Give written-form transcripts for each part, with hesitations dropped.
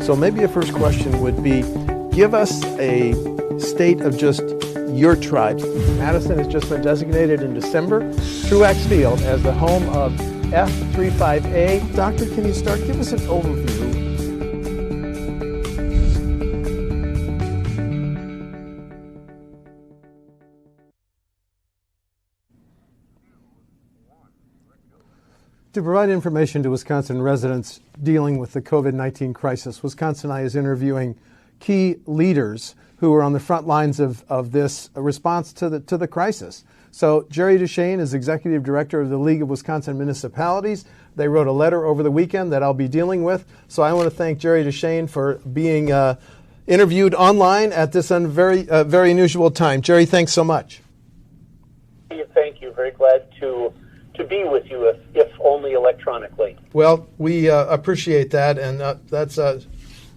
So maybe a first question would be, give us a state of just your tribe. Madison has just been designated in December, Truax Field, as the home of F35A. Doctor, can you start? Give us an overview. To provide information to Wisconsin residents dealing with the COVID-19 crisis, WisconsinEye is interviewing key leaders who are on the front lines of this response to the crisis. So Jerry Deschane is Executive Director of the League of Wisconsin Municipalities. They wrote a letter over the weekend that I'll be dealing with. So I want to thank Jerry Deschane for being interviewed online at this very unusual time. Jerry, thanks so much. Thank you. Very glad to be with you, if only electronically. Well, we appreciate that, and that's an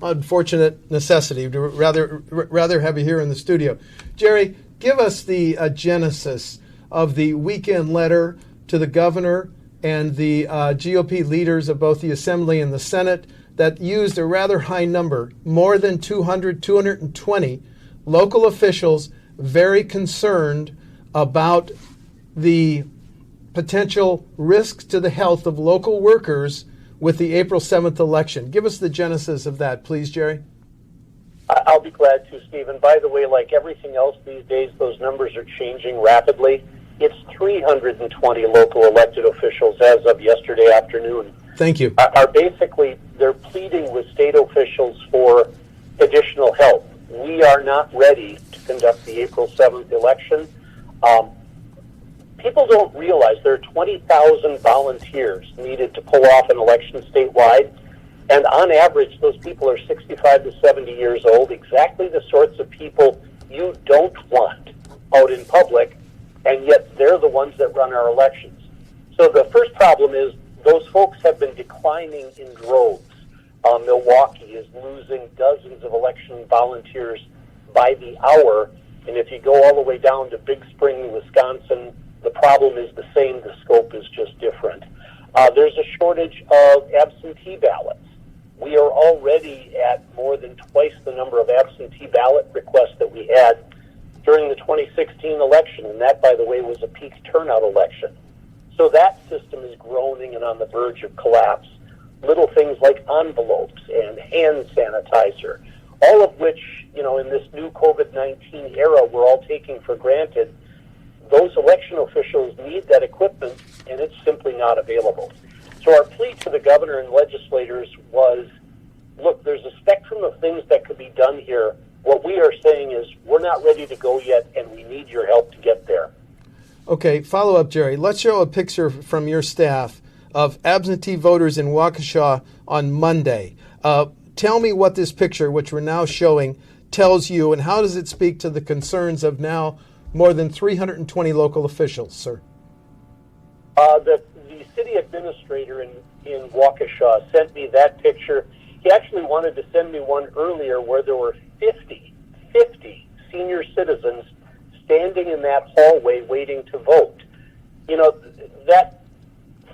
unfortunate necessity. To rather have you here in the studio. Jerry, give us the genesis of the weekend letter to the governor and the GOP leaders of both the Assembly and the Senate that used a rather high number, more than 220 local officials very concerned about the potential risks to the health of local workers with the April 7th election. Give us the genesis of that, please, Jerry. I'll be glad to, Stephen. By the way, like everything else these days, those numbers are changing rapidly. It's 320 local elected officials as of yesterday afternoon. Thank you. Are basically, they're pleading with state officials for additional help. We are not ready to conduct the April 7th election. People don't realize there are 20,000 volunteers needed to pull off an election statewide, and on average, those people are 65 to 70 years old, exactly the sorts of people you don't want out in public, and yet they're the ones that run our elections. So the first problem is those folks have been declining in droves. Milwaukee is losing dozens of election volunteers by the hour, and if you go all the way down to Big Spring, Wisconsin, the problem is the same, the scope is just different. There's a shortage of absentee ballots. We are already at more than twice the number of absentee ballot requests that we had during the 2016 election, and that, by the way, was a peak turnout election. So that system is groaning and on the verge of collapse. Little things like envelopes and hand sanitizer, all of which, in this new COVID-19 era, we're all taking for granted. Those election officials need that equipment, and it's simply not available. So our plea to the governor and legislators was, look, there's a spectrum of things that could be done here. What we are saying is we're not ready to go yet, and we need your help to get there. Okay, follow up, Jerry. Let's show a picture from your staff of absentee voters in Waukesha on Monday. Tell me what this picture, which we're now showing, tells you, and how does it speak to the concerns of now more than 320 local officials, sir? The city administrator in Waukesha sent me that picture. He actually wanted to send me one earlier where there were 50 senior citizens standing in that hallway waiting to vote. That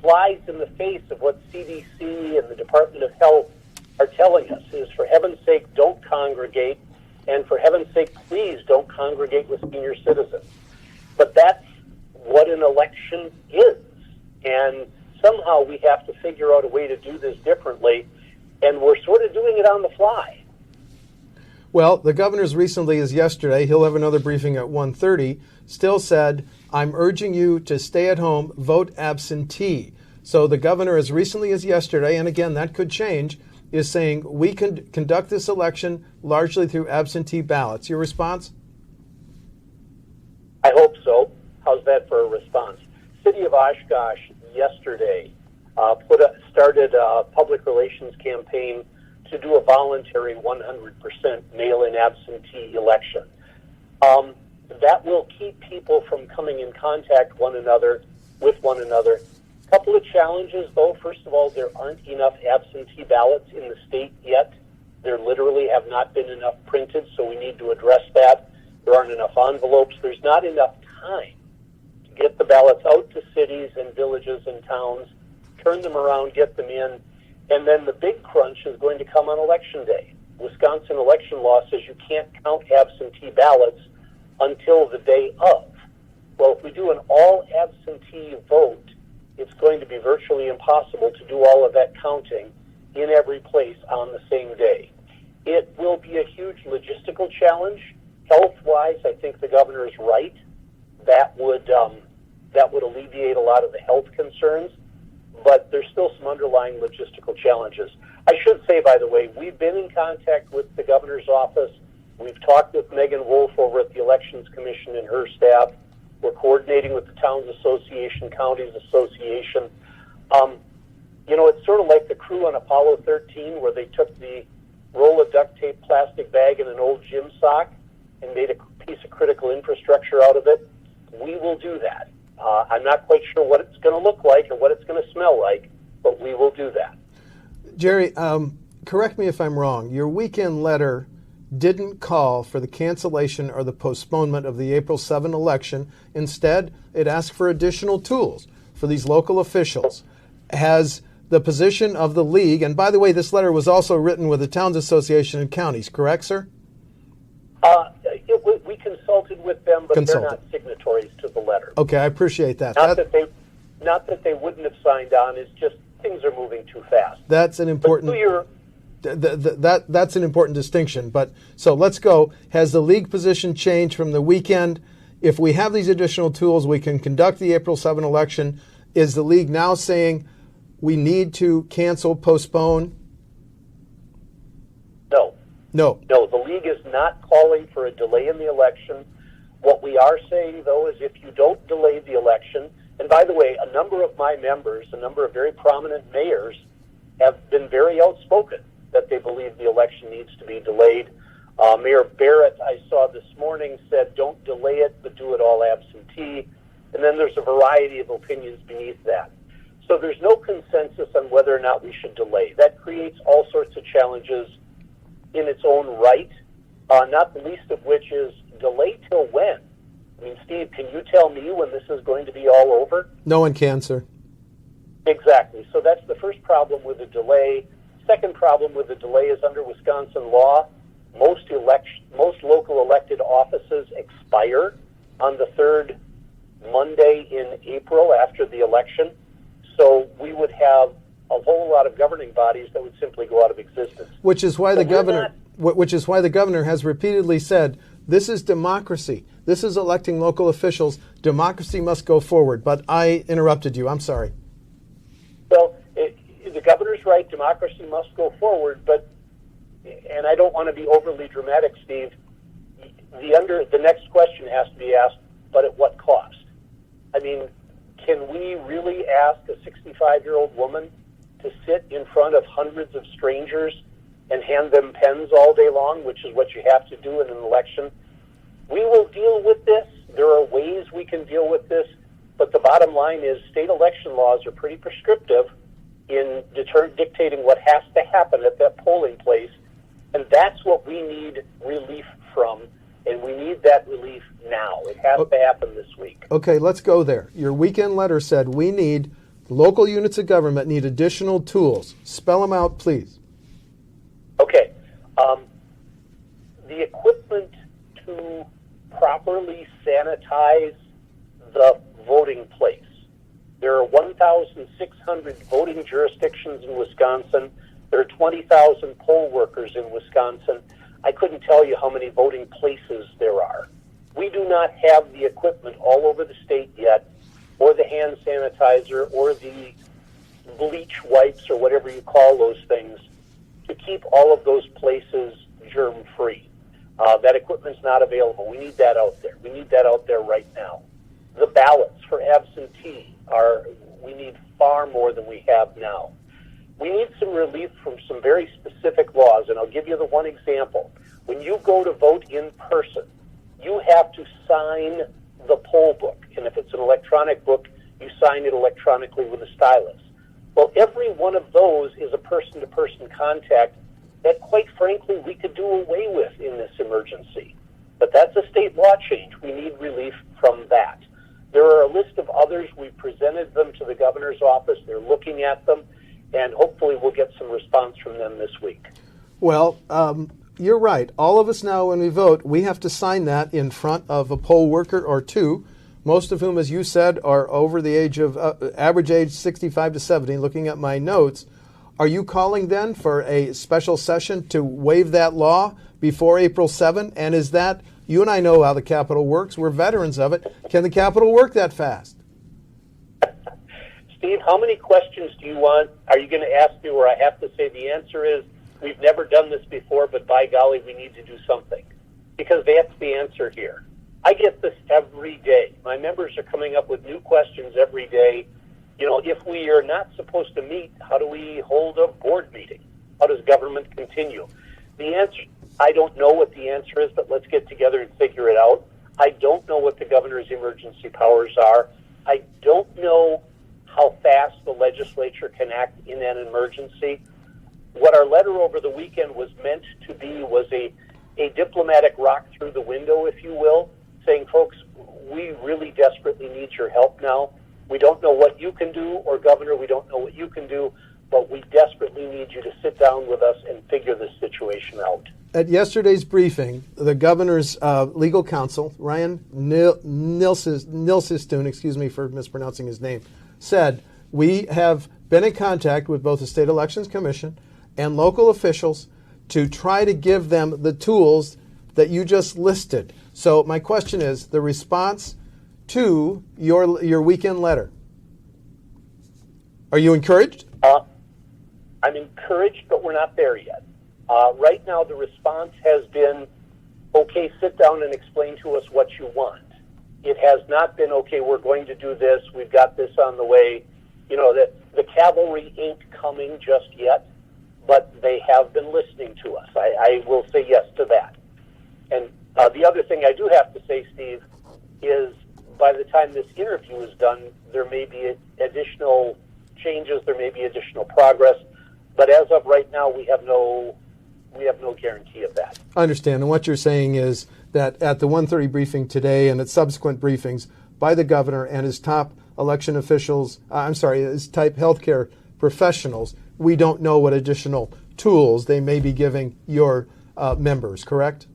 flies in the face of what CDC and the Department of Health are telling us, is for heaven's sake, don't congregate, and for heaven's sake, please don't congregate with senior citizens. But that's what an election is, and somehow we have to figure out a way to do this differently, and we're sort of doing it on the fly. Well, the governor as recently as yesterday, he'll have another briefing at 1:30, still said, I'm urging you to stay at home, vote absentee. So the governor as recently as yesterday, and again, that could change, is saying we can conduct this election largely through absentee ballots. Your response? I hope so. How's that for a response? City of Oshkosh yesterday started a public relations campaign to do a voluntary 100% mail-in absentee election. That will keep people from coming in contact with one another. A couple of challenges, though. First of all, there aren't enough absentee ballots in the state yet. There literally have not been enough printed, so we need to address that. There aren't enough envelopes. There's not enough time to get the ballots out to cities and villages and towns, turn them around, get them in. And then the big crunch is going to come on Election Day. Wisconsin election law says you can't count absentee ballots until the day of. Well, if we do an all-absentee vote, it's going to be virtually impossible to do all of that counting in every place on the same day. It will be a huge logistical challenge. Health-wise, I think the governor is right. That would alleviate a lot of the health concerns, but there's still some underlying logistical challenges. I should say, by the way, we've been in contact with the governor's office. We've talked with Megan Wolf over at the Elections Commission and her staff. We're coordinating with the Towns Association, Counties Association. It's sort of like the crew on Apollo 13 where they took the roll of duct tape plastic bag and an old gym sock and made a piece of critical infrastructure out of it. We will do that. I'm not quite sure what it's going to look like or what it's going to smell like, but we will do that. Jerry, correct me if I'm wrong. Your weekend letter didn't call for the cancellation or the postponement of the April 7 election. Instead, it asked for additional tools for these local officials. Has the position of the league, and by the way, this letter was also written with the Towns Association and counties, correct, sir? We consulted with them, but they're not signatories to the letter. Okay, I appreciate that. Not that they wouldn't have signed on. It's just things are moving too fast. That's an important. That's an important distinction. But so let's go. Has the league position changed from the weekend? If we have these additional tools, we can conduct the April 7 election. Is the league now saying we need to cancel, postpone? No, the league is not calling for a delay in the election. What we are saying, though, is if you don't delay the election, and by the way, a number of my members, a number of very prominent mayors, have been very outspoken that they believe the election needs to be delayed. Mayor Barrett, I saw this morning, said don't delay it, but do it all absentee. And then there's a variety of opinions beneath that. So there's no consensus on whether or not we should delay. That creates all sorts of challenges in its own right, not the least of which is delay till when? I mean, Steve, can you tell me when this is going to be all over? No one can, sir. Exactly. So that's the first problem with the delay. Second problem with the delay is under Wisconsin law, most local elected offices expire on the third Monday in April after the election. So we would have a whole lot of governing bodies that would simply go out of existence. Which is why the governor has repeatedly said, this is democracy. This is electing local officials. Democracy must go forward. But I interrupted you. I'm sorry. Well, the governor's right. Democracy must go forward. But, and I don't want to be overly dramatic, Steve, the next question has to be asked, but at what cost? I mean, can we really ask a 65-year-old woman to sit in front of hundreds of strangers and hand them pens all day long, which is what you have to do in an election? We will deal with this. There are ways we can deal with this, but the bottom line is state election laws are pretty prescriptive in dictating what has to happen at that polling place, and that's what we need relief from, and we need that relief now. It has to happen this week. Okay, let's go there. Your weekend letter said local units of government need additional tools. Spell them out, please. Okay. The equipment to properly sanitize the voting place. There are 1,600 voting jurisdictions in Wisconsin. There are 20,000 poll workers in Wisconsin. I couldn't tell you how many voting places there are. We do not have the equipment all over the state yet, or the hand sanitizer, or the bleach wipes, or whatever you call those things, to keep all of those places germ-free. That equipment's not available. We need that out there. We need that out there right now. The ballots for absentee we need far more than we have now. We need some relief from some very specific laws, and I'll give you the one example. When you go to vote in person, you have to sign the poll book, and if it's an electronic book, you sign it electronically with a stylus. Well, every one of those is a person-to-person contact that, quite frankly, we could do away with in this emergency. But that's a state law change. We need relief from that. There are a list of others. We've presented them to the governor's office. They're looking at them. and hopefully we'll get some response from them this week. Well, you're right. All of us now, when we vote, we have to sign that in front of a poll worker or two, most of whom, as you said, are over the age of average age 65 to 70. Looking at my notes, are you calling then for a special session to waive that law before April 7? And is that, you and I know how the Capitol works. We're veterans of it. Can the Capitol work that fast? Steve, how many questions do you want? Are you going to ask me where I have to say the answer is, we've never done this before, but by golly, we need to do something? Because that's the answer here. I get this every day. My members are coming up with new questions every day. You know, if we are not supposed to meet, how do we hold a board meeting? How does government continue? The answer, I don't know what the answer is, but let's get together and figure it out. I don't know what the governor's emergency powers are. I don't know how fast the legislature can act in an emergency. What our letter over the weekend was meant to be was a diplomatic rock through the window, if you will, saying, folks, we really desperately need your help now. We don't know what you can do, or Governor, we don't know what you can do, but we desperately need you to sit down with us and figure this situation out. At yesterday's briefing, the governor's legal counsel, Ryan Nilsistun, excuse me for mispronouncing his name, said, we have been in contact with both the State Elections Commission and local officials to try to give them the tools that you just listed. So my question is, the response to your weekend letter. Are you encouraged? I'm encouraged, but we're not there yet. Right now, the response has been, okay, sit down and explain to us what you want. It has not been, okay, we're going to do this, we've got this on the way. You know, the cavalry ain't coming just yet, but they have been listening to us. I will say yes to that. And the other thing I do have to say, Steve, is by the time this interview is done, there may be additional changes, there may be additional progress, but as of right now, we have no guarantee of that. I understand. And what you're saying is that at the 1:30 briefing today and at subsequent briefings by the governor and his top election officials, his type healthcare professionals, we don't know what additional tools they may be giving your members, correct?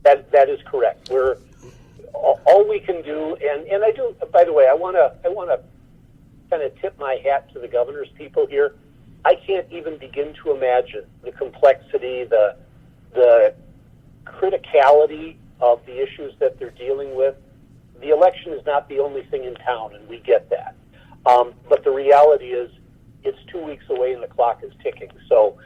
That is correct. We're all we can do, and I do. By the way, I want to kind of tip my hat to the governor's people here. I can't even begin to imagine the complexity, the criticality of the issues that they're dealing with. The election is not the only thing in town, and we get that. But the reality is, it's 2 weeks away, and the clock is ticking. So,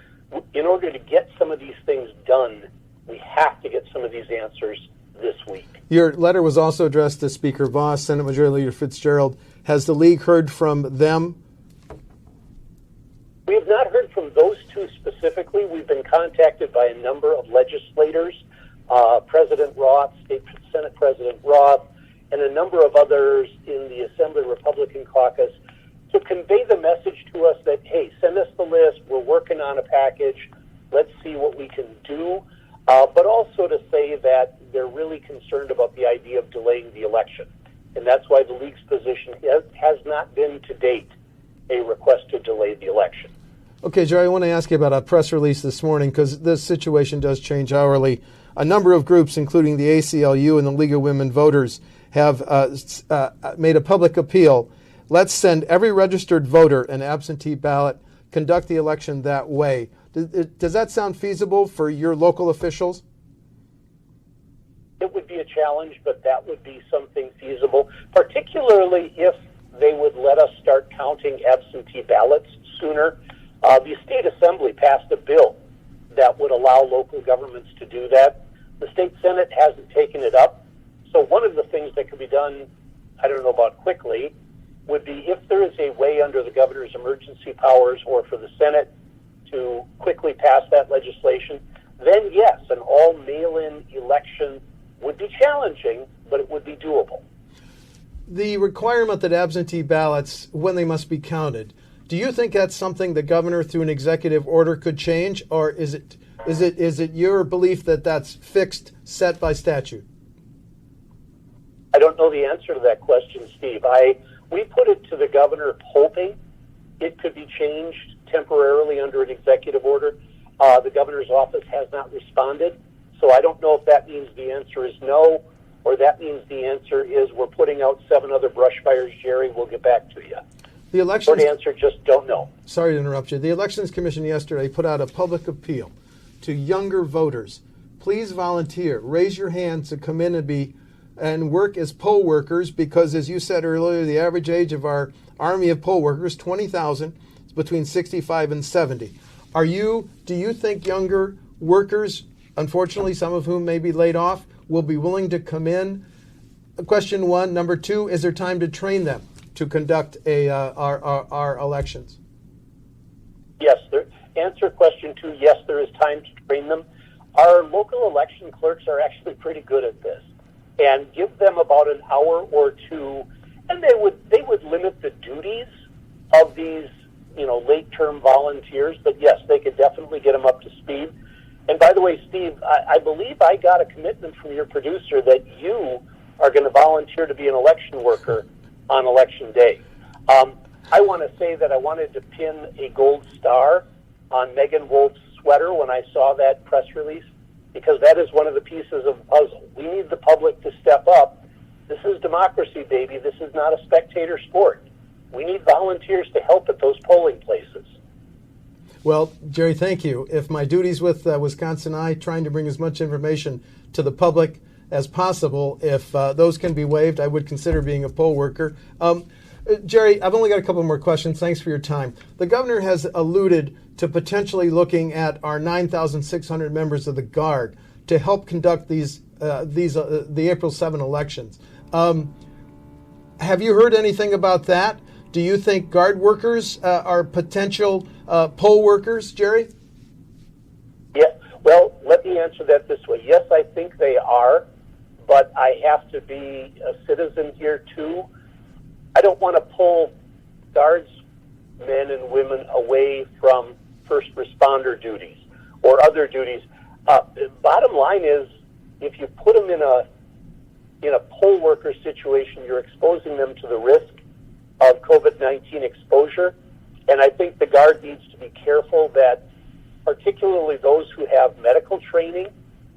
in order to get some of these things done, we have to get some of these answers this week. Your letter was also addressed to Speaker Voss, Senate Majority Leader Fitzgerald. Has the League heard from them? We have not heard from those two specifically. We've been contacted by a number of legislators, President Roth, Senate President Roth, and a number of others in the Assembly Republican Caucus to convey the message to us that, hey, send us the list, we're working on a package, let's see what we can do, but also to say that they're really concerned about the idea of delaying the election. And that's why the League's position has not been to date a request to delay the election. Okay, Jerry, I want to ask you about a press release this morning because this situation does change hourly. A number of groups, including the ACLU and the League of Women Voters, have made a public appeal. Let's send every registered voter an absentee ballot, conduct the election that way. Does that sound feasible for your local officials? It would be a challenge, but that would be something feasible, particularly if they would let us start counting absentee ballots sooner. The State Assembly passed a bill that would allow local governments to do that. The State Senate hasn't taken it up. So one of the things that could be done, I don't know about quickly, would be if there is a way under the governor's emergency powers or for the Senate to quickly pass that legislation, then yes, an all mail-in election would be challenging, but it would be doable. The requirement that absentee ballots, when they must be counted, do you think that's something the governor through an executive order could change, or is it your belief that that's fixed, set by statute? I don't know the answer to that question, Steve. We put it to the governor hoping it could be changed temporarily under an executive order. The governor's office has not responded, so I don't know if that means the answer is no, or that means the answer is we're putting out 7 other brush fires, Jerry. We'll get back to you. The elections, short answer, just don't know. Sorry to interrupt you. The Elections Commission yesterday put out a public appeal to younger voters. Please volunteer. Raise your hand to come in and work as poll workers, because, as you said earlier, the average age of our army of poll workers, 20,000, is between 65 and 70. Do you think younger workers, unfortunately some of whom may be laid off, will be willing to come in? Question 1. Number 2, is there time to train them to conduct our elections? Yes. Answer question 2, yes, there is time to train them. Our local election clerks are actually pretty good at this, and give them about an hour or 2, and they would limit the duties of these late-term volunteers, but yes, they could definitely get them up to speed. And by the way, Steve, I believe I got a commitment from your producer that you are going to volunteer to be an election worker on Election Day. I want to say that I wanted to pin a gold star on Megan Wolf's sweater when I saw that press release, because that is one of the pieces of the puzzle. We need the public to step up. This is democracy, baby. This is not a spectator sport. We need volunteers to help at those polling places. Well, Jerry, thank you. If my duties with WisconsinEye, trying to bring as much information to the public as possible, if those can be waived, I would consider being a poll worker. Jerry, I've only got a couple more questions. Thanks for your time. The governor has alluded to potentially looking at our 9,600 members of the Guard to help conduct the April 7 elections. Have you heard anything about that? Do you think Guard workers are potential poll workers, Jerry? Yeah. Well, let me answer that this way. Yes, I think they are, but I have to be a citizen here too. I don't want to pull Guards men and women away from first responder duties or other duties. Bottom line is, if you put them in a poll worker situation, you're exposing them to the risk of COVID-19 exposure. And I think the Guard needs to be careful that particularly those who have medical training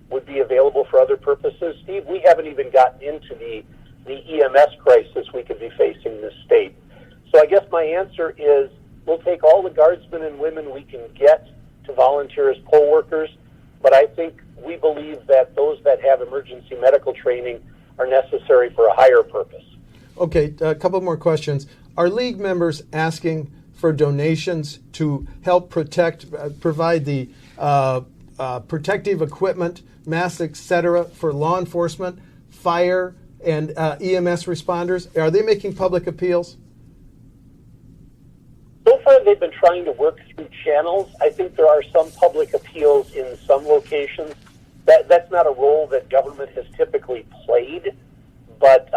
would be available for other purposes. Steve, we haven't even gotten into the EMS crisis we could be facing in this state. So I guess my answer is we'll take all the Guardsmen and women we can get to volunteer as poll workers, but I think we believe that those that have emergency medical training are necessary for a higher purpose. Okay, a couple more questions. Are league members asking for donations to help provide the protective equipment, masks, etc., for law enforcement, fire, and EMS responders? Are they making public appeals? So far, they've been trying to work through channels. I think there are some public appeals in some locations. That's not a role that government has typically played, but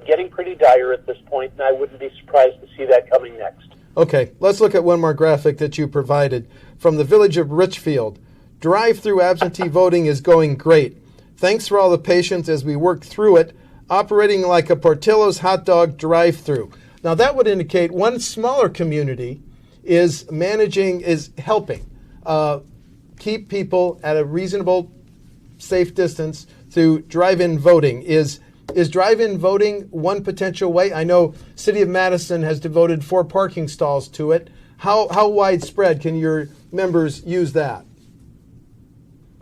getting pretty dire at this point, and I wouldn't be surprised to see that coming next. Okay, let's look at one more graphic that you provided. From the village of Richfield, drive-through absentee voting is going great. Thanks for all the patience as we work through it, operating like a Portillo's hot dog drive-through. Now that would indicate one smaller community is helping keep people at a reasonable, safe distance through drive-in voting. Is drive-in voting one potential way? I know City of Madison has devoted 4 parking stalls to it. How widespread can your members use that?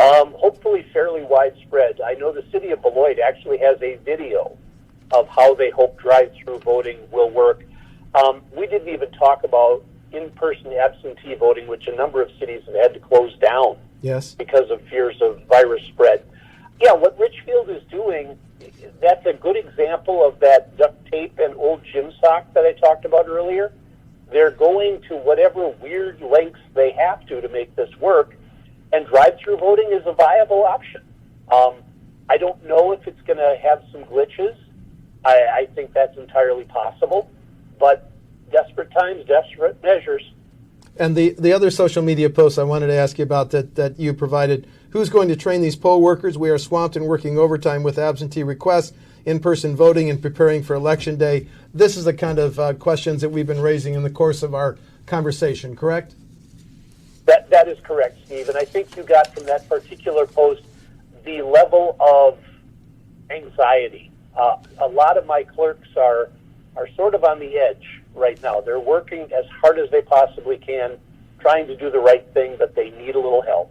Hopefully fairly widespread. I know the City of Beloit actually has a video of how they hope drive-through voting will work. We didn't even talk about in-person absentee voting, which a number of cities have had to close down because of fears of virus spread. Yeah, what Richfield is doing, that's a good example of that duct tape and old gym sock that I talked about earlier. They're going to whatever weird lengths they have to make this work, and drive-through voting is a viable option. I don't know if it's going to have some glitches. I think that's entirely possible, but desperate times, desperate measures. And the other social media posts I wanted to ask you about that you provided, who's going to train these poll workers? We are swamped and working overtime with absentee requests. in-person voting and preparing for Election Day. This is the kind of questions that we've been raising in the course of our conversation, correct? That is correct, Steve. And I think you got from that particular post the level of anxiety. A lot of my clerks are sort of on the edge right now. They're working as hard as they possibly can, trying to do the right thing, but they need a little help.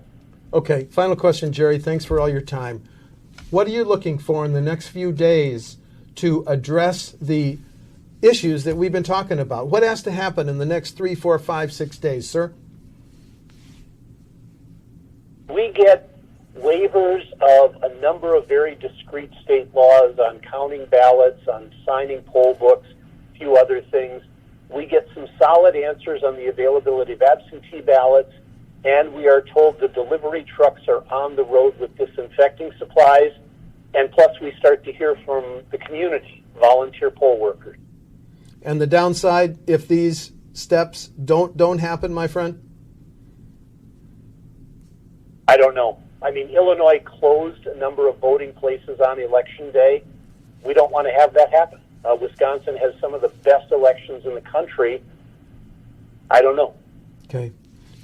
Okay, final question, Jerry. Thanks for all your time. What are you looking for in the next few days to address the issues that we've been talking about? What has to happen in the next 3, 4, 5, 6 days, sir? We get waivers of a number of very discrete state laws on counting ballots, on signing poll books, a few other things. We get some solid answers on the availability of absentee ballots, and we are told the delivery trucks are on the road with disinfecting supplies, and plus we start to hear from the community, volunteer poll workers. And the downside, if these steps don't happen, my friend? I don't know. I mean, Illinois closed a number of voting places on Election Day. We don't want to have that happen. Wisconsin has some of the best elections in the country. I don't know. Okay.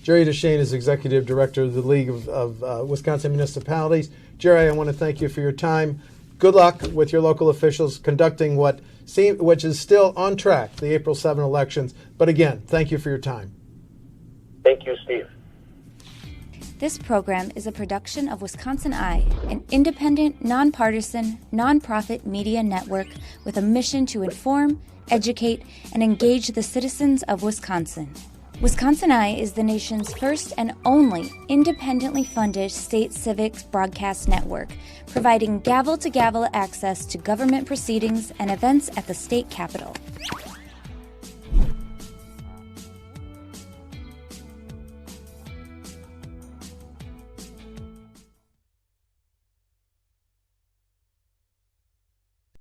Jerry Deschane is Executive Director of the League of Wisconsin Municipalities. Jerry, I want to thank you for your time. Good luck with your local officials conducting which is still on track, the April 7 elections. But again, thank you for your time. Thank you, Steve. This program is a production of WisconsinEye, an independent, nonpartisan, nonprofit media network with a mission to inform, educate, and engage the citizens of Wisconsin. WisconsinEye is the nation's first and only independently funded state civics broadcast network, providing gavel-to-gavel access to government proceedings and events at the state capitol.